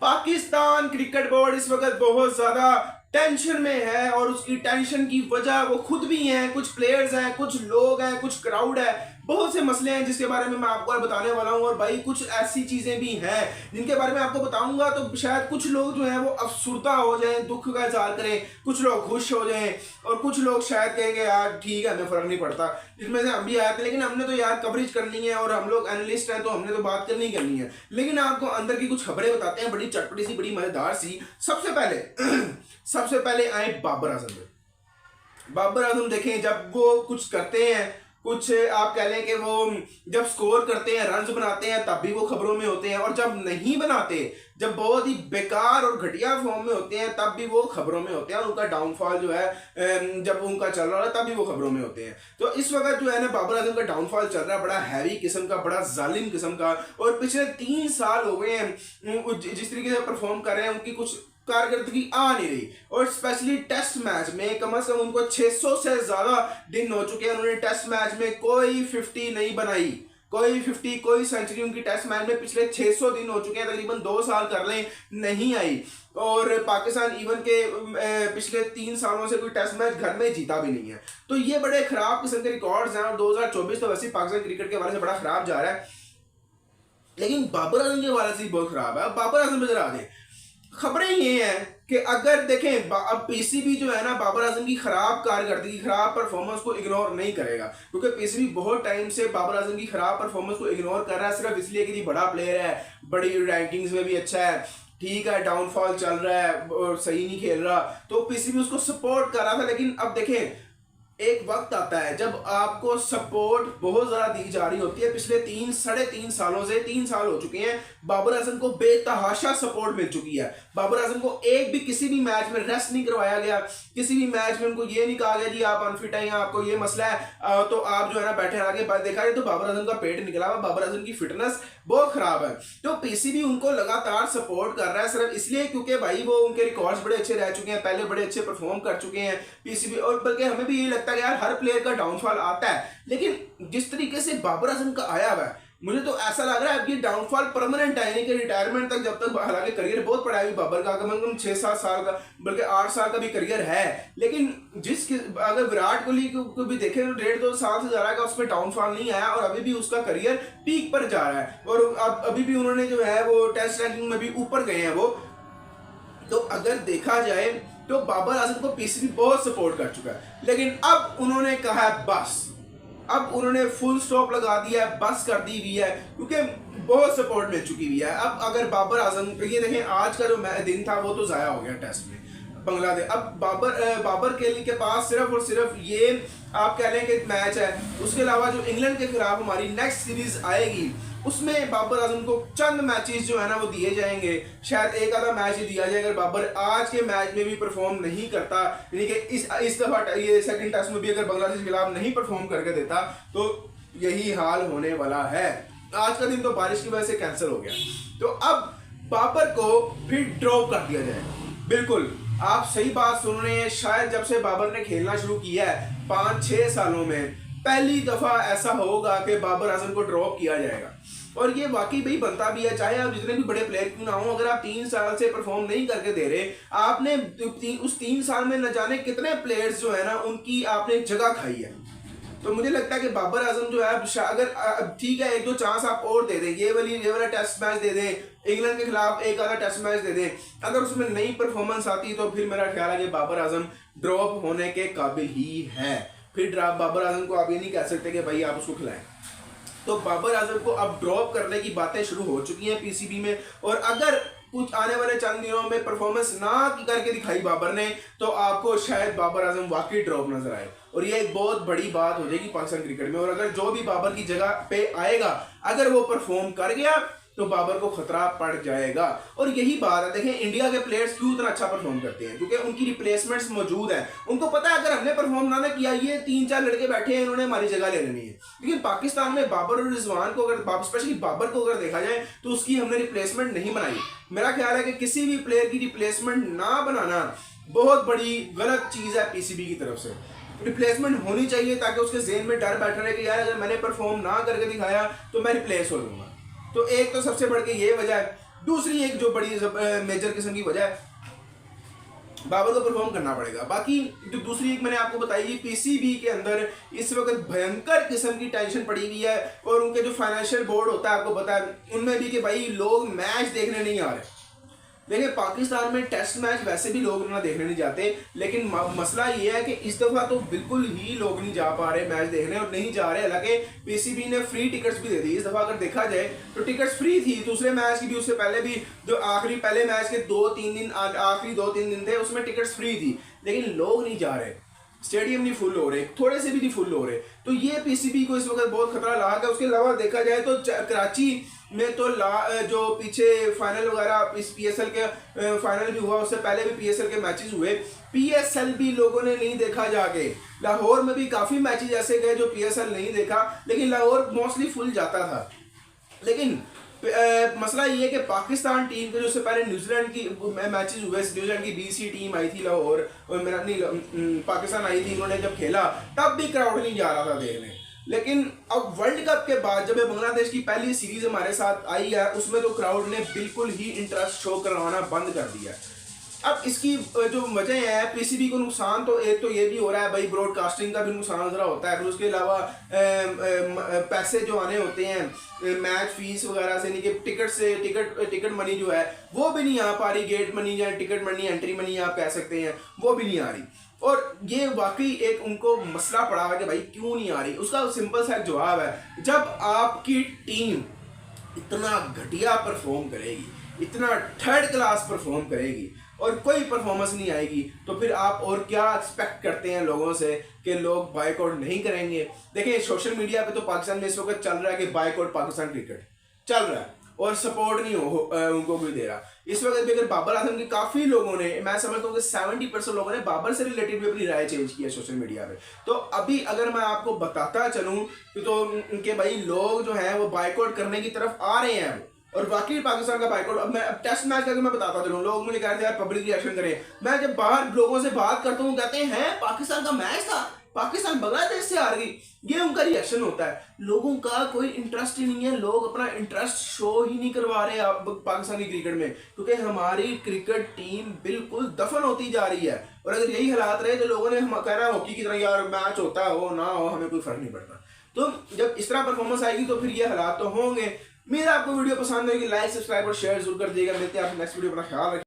Pakistan cricket board इस वक्त बहुत ज्यादा टेंशन में है और उसकी टेंशन की वजह वो खुद भी हैं, कुछ प्लेयर्स हैं, कुछ लोग हैं, कुछ क्राउड है, बहुत से मसले हैं जिसके बारे में मैं आपको बताने वाला हूं। और भाई कुछ ऐसी चीजें भी हैं जिनके बारे में आपको बताऊंगा तो शायद कुछ लोग जो हैं वो अफसुर्दा हो जाएं, दुख का इजहार करें, कुछ लोग खुश हो जाएं और कुछ लोग शायद कहेंगे यार ठीक है हमें फर्क नहीं पड़ता। इसमें से हम भी आए थे लेकिन हमने तो यार कवरेज करनी है और हम लोग एनालिस्ट हैं तो हमने तो बात करनी है। लेकिन आपको अंदर की कुछ खबरें बताते हैं, बड़ी चटपटी सी, बड़ी मजेदार सी। सबसे पहले आए बाबर आजम में। बाबर आजम देखें, जब वो कुछ करते हैं, कुछ आप कह लें कि वो जब स्कोर करते हैं, रन्स बनाते हैं, तब भी वो खबरों में होते हैं, और जब नहीं बनाते, जब बहुत ही बेकार और घटिया फॉर्म में होते हैं, तब भी वो खबरों में होते हैं। और उनका डाउनफॉल जो है जब उनका चल रहा है तब भी वो खबरों में होते हैं। तो इस वक्त जो है ना बाबर आजम का डाउनफॉल चल रहा है, बड़ा हैवी किस्म का, बड़ा जालिम किस्म का। और पिछले 3 साल हो गए हैं जिस तरीके से परफॉर्म कर रहे हैं, उनकी कुछ कारकर्दगी आ नहीं रही। और स्पेशली टेस्ट मैच में कम से कम उनको 600 से ज्यादा दिन हो चुके हैं, उन्होंने टेस्ट मैच में कोई 50 नहीं बनाई, कोई 50 कोई सेंचुरी उनकी टेस्ट मैच में पिछले 600 दिन हो चुके हैं, तकरीबन 2 साल कर लें, नहीं आई। और पाकिस्तान इवन के पिछले 3 सालों से कोई टेस्ट मैच घर में जीता भी नहीं है। तो ये बड़े खराब किस्म के रिकॉर्ड्स हैं और 2024 तो वैसे पाकिस्तान क्रिकेट के हवाले से बड़ा खराब जा रहा है, लेकिन बाबर आजम के हवाले से बहुत खराब है। बाबर आजम पे जरा आ जाए। खबरें ये हैं कि अगर देखें अब पीसीबी जो है ना बाबर आजम की खराब कारकर्दगी, खराब परफॉर्मेंस को इग्नोर नहीं करेगा, क्योंकि पीसीबी बहुत टाइम से बाबर आजम की खराब परफॉर्मेंस को इग्नोर कर रहा है सिर्फ इसलिए कि ये बड़ा प्लेयर है, बड़ी रैंकिंग्स में भी अच्छा है, ठीक है, डाउनफॉल चल रहा है और सही नहीं खेल रहा, तो पीसीबी उसको सपोर्ट कर रहा था। लेकिन अब देखें एक वक्त आता है जब आपको सपोर्ट बहुत ज्यादा दी जा रही होती है। पिछले 3-3.5 सालों से 3 साल हो चुके हैं, बाबर आजम को बेतहाशा सपोर्ट मिल चुकी है। बाबर आजम को एक भी किसी भी मैच में रेस्ट नहीं करवाया गया, किसी भी मैच में उनको ये नहीं कहा गया जी आप अनफिट हैं, आपको ये मसला है तो आप जो है ना बैठे आगे देखा जाए तो बाबर आजम का पेट निकला हुआ, बाबर आजम की फिटनेस बहुत खराब है। तो पीसीबी उनको लगातार सपोर्ट कर रहा है सिर्फ इसलिए क्योंकि भाई वो उनके रिकॉर्ड्स बड़े अच्छे रह चुके हैं, पहले बड़े अच्छे परफॉर्म कर चुके हैं पीसीबी। और बल्कि हमें भी ये लगता है कि यार हर प्लेयर का डाउनफॉल आता है, लेकिन जिस तरीके से बाबर आजम का आया हुआ है मुझे तो ऐसा लग रहा है अब ये डाउनफॉल परमानेंट है, यानी कि रिटायरमेंट तक, जब तक हालांकि करियर बहुत पड़ा है बाबर का, कम से कम 6-7 साल का बल्कि 8 साल का भी करियर है। लेकिन अगर विराट कोहली को भी देखें तो 1.5-2 साल से ज्यादा का उसमें डाउनफॉल नहीं आया और अभी भी उसका करियर पीक पर जा रहा है और अभी भी उन्होंने जो है वो टेस्ट रैंकिंग में भी ऊपर गए हैं वो। तो अगर देखा जाए तो बाबर आजम को पीसीबी बहुत सपोर्ट कर चुका है, लेकिन अब उन्होंने कहा है बस, अब उन्होंने फुल स्टॉप लगा दिया है, बस कर दी हुई है, क्योंकि बहुत सपोर्ट मिल चुकी हुई है। अब अगर बाबर आजम, ये देखें आज का जो दिन था वो तो जाया हो गया टेस्ट में बांग्लादेश। अब बाबर के पास सिर्फ और सिर्फ ये आप कह लें कि मैच है, उसके अलावा जो इंग्लैंड के खिलाफ हमारी नेक्स्ट सीरीज आएगी उसमें बाबर आजम को चंद मैचेस जो है ना वो दिए जाएंगे, शायद एक आधा मैच ही दिया जाएगा। अगर बाबर आज के मैच में भी परफॉर्म नहीं करता, यानी कि इस दफा ये सेकंड टेस्ट में भी अगर बांग्लादेश के खिलाफ नहीं परफॉर्म करके देता तो यही हाल होने वाला है। आज का दिन तो बारिश की वजह से कैंसिल हो गया, तो अब बाबर को फिर ड्रॉप कर दिया जाएगा। बिल्कुल आप सही बात सुन रहे हैं, शायद जब से बाबर ने खेलना शुरू किया है 5-6 सालों में पहली दफा ऐसा होगा कि बाबर आजम को ड्रॉप किया जाएगा। और ये वाकई भाई बनता भी है, चाहे आप जितने भी बड़े प्लेयर क्यों ना हो, अगर आप 3 साल से परफॉर्म नहीं करके दे रहे, आपने उस 3 साल में न जाने कितने प्लेयर्स जो है ना उनकी आपने जगह खाई है। तो मुझे लगता है कि बाबर आजम जो है अगर ठीक है 1-2 चांस आप और दे दें, ये वाला टेस्ट मैच दे दें, इंग्लैंड के खिलाफ एक आधा टेस्ट मैच दे दें, अगर उसमें नई परफॉर्मेंस आती तो फिर मेरा ख्याल है कि बाबर आजम ड्रॉप होने के काबिल ही है। फिर बाबर आजम को आप ये नहीं कह सकते कि भाई आप उसको खिलाएं। तो बाबर आजम को अब ड्रॉप करने की बातें शुरू हो चुकी हैं पीसीबी में, और अगर कुछ आने वाले चंद दिनों में परफॉर्मेंस ना करके दिखाई बाबर ने तो आपको शायद बाबर आजम वाकई ड्रॉप नजर आए, और ये एक बहुत बड़ी बात हो जाएगी पाकिस्तान क्रिकेट में। और अगर जो भी बाबर की जगह पे आएगा अगर वो परफॉर्म कर गया तो बाबर को खतरा पड़ जाएगा। और यही बात है, देखें इंडिया के प्लेयर्स क्यों इतना अच्छा परफॉर्म करते हैं, क्योंकि उनकी रिप्लेसमेंट्स मौजूद हैं। उनको पता है अगर हमने परफॉर्म ना किया, ये 3-4 लड़के बैठे हैं इन्होंने हमारी जगह ले लेनी है। लेकिन पाकिस्तान में बाबर और रिजवान को अगर स्पेशली बाबर को अगर देखा जाए तो उसकी हमने रिप्लेसमेंट नहीं बनाई। मेरा ख्याल है कि किसी भी प्लेयर की रिप्लेसमेंट ना बनाना बहुत बड़ी गलत चीज है पीसीबी की तरफ से। रिप्लेसमेंट होनी चाहिए ताकि उसके ज़हन में डर बैठा रहे कि यार अगर मैंने परफॉर्म ना करके दिखाया तो मैं रिप्लेस हो जाऊंगा। तो एक तो सबसे बढ़ के ये वजह है। दूसरी एक जो बड़ी मेजर किस्म की वजह है, बाबर को परफॉर्म करना पड़ेगा। बाकी जो दूसरी एक मैंने आपको बताई, पीसीबी के अंदर इस वक्त भयंकर किस्म की टेंशन पड़ी हुई है, और उनके जो फाइनेंशियल बोर्ड होता है आपको पता है उनमें भी कि भाई लोग मैच देखने नहीं आ रहे। देखिए पाकिस्तान में टेस्ट मैच वैसे भी लोग ना देखने नहीं जाते, लेकिन मसला ये है कि इस दफ़ा तो बिल्कुल ही लोग नहीं जा पा रहे मैच देखने, और नहीं जा रहे। हालांकि पीसीबी ने फ्री टिकट्स भी दे दी इस दफ़ा, अगर देखा जाए तो टिकट्स फ्री थी दूसरे मैच की भी, उससे पहले भी जो आखिरी पहले मैच के आखिरी 2-3 दिन थे उसमें टिकट्स फ्री थी, लेकिन लोग नहीं जा रहे, स्टेडियम नहीं फुल हो रहे, थोड़े से भी नहीं फुल हो रहे। तो ये पीसीबी को इस वक्त बहुत खतरा लगा है। उसके अलावा देखा जाए तो कराची में तो जो पीछे फाइनल वगैरह इस पीएसएल के फाइनल भी हुआ, उससे पहले भी पीएसएल के मैचेस हुए, पीएसएल भी लोगों ने नहीं देखा जाके। लाहौर में भी काफ़ी मैचेस ऐसे गए जो पीएसएल नहीं देखा, लेकिन लाहौर मोस्टली फुल जाता था। लेकिन मसला ये है कि पाकिस्तान टीम के जो उससे पहले न्यूजीलैंड की मैचेस हुए, न्यूजीलैंड की बीसी टीम आई थी लाहौर, और मेरा नहीं पाकिस्तान आई थी, उन्होंने जब खेला तब भी क्राउड नहीं जा रहा था देखने। लेकिन अब वर्ल्ड कप के बाद जब बांग्लादेश की पहली सीरीज हमारे साथ आई है, उसमें तो क्राउड ने बिल्कुल ही इंटरेस्ट शो करवाना बंद कर दिया है। अब इसकी जो वजह है, पीसीबी को नुकसान तो एक तो ये भी हो रहा है भाई, ब्रॉडकास्टिंग का भी नुकसान ज़रा होता है, फिर उसके अलावा पैसे जो आने होते हैं मैच फीस वगैरह से, नहीं कि टिकट से टिकट मनी जो है वो भी नहीं आ पा रही, गेट मनी या टिकट मनी, एंट्री मनी आप कह सकते हैं, वो भी नहीं आ रही। और ये वाकई एक उनको मसला पड़ा है कि भाई क्यों नहीं आ रही। उसका सिंपल सा जवाब है, जब आपकी टीम इतना घटिया परफॉर्म करेगी, इतना थर्ड क्लास परफॉर्म करेगी और कोई परफॉर्मेंस नहीं आएगी, तो फिर आप और क्या एक्सपेक्ट करते हैं लोगों से कि लोग बायकॉट नहीं करेंगे। देखिए सोशल मीडिया पे तो पाकिस्तान में इस वक्त चल रहा है कि बायकॉट पाकिस्तान क्रिकेट चल रहा है, और सपोर्ट नहीं उनको कोई दे रहा। इस वक्त भी अगर बाबर आजम के काफ़ी लोगों ने, मैं समझता हूँ कि 70% लोगों ने बाबर से रिलेटेड भी अपनी राय चेंज की है सोशल मीडिया पे। तो अभी अगर मैं आपको बताता चलूँ तो उनके भाई लोग जो हैं वो बायकॉट करने की तरफ आ रहे हैं, और बाकी पाकिस्तान का बायकॉट। अब मैं टेस्ट मैच करके मैं बताता चलूँ, लोग मुझे कह रहे थे यार पब्लिक रिएक्शन करें। मैं जब बाहर लोगों से बात करता हूँ कहते हैं पाकिस्तान का मैच था, पाकिस्तान बांग्लादेश से हार गई, ये उनका रिएक्शन होता है। लोगों का कोई इंटरेस्ट ही नहीं है, लोग अपना इंटरेस्ट शो ही नहीं करवा रहे पाकिस्तानी क्रिकेट में, क्योंकि हमारी क्रिकेट टीम बिल्कुल दफन होती जा रही है। और अगर यही हालात रहे तो लोगों ने हम कह रहा है हॉकी की तरह यार मैच होता हो ना हो हमें कोई फर्क नहीं पड़ता। तो जब इस तरह परफॉर्मेंस आएगी तो फिर ये हालात तो होंगे। मेरा आपको वीडियो पसंद आएगी, लाइक सब्सक्राइब और शेयर जरूर कर दिएगा। मिलते हैं आप नेक्स्ट वीडियो, अपना ख्याल रखिए।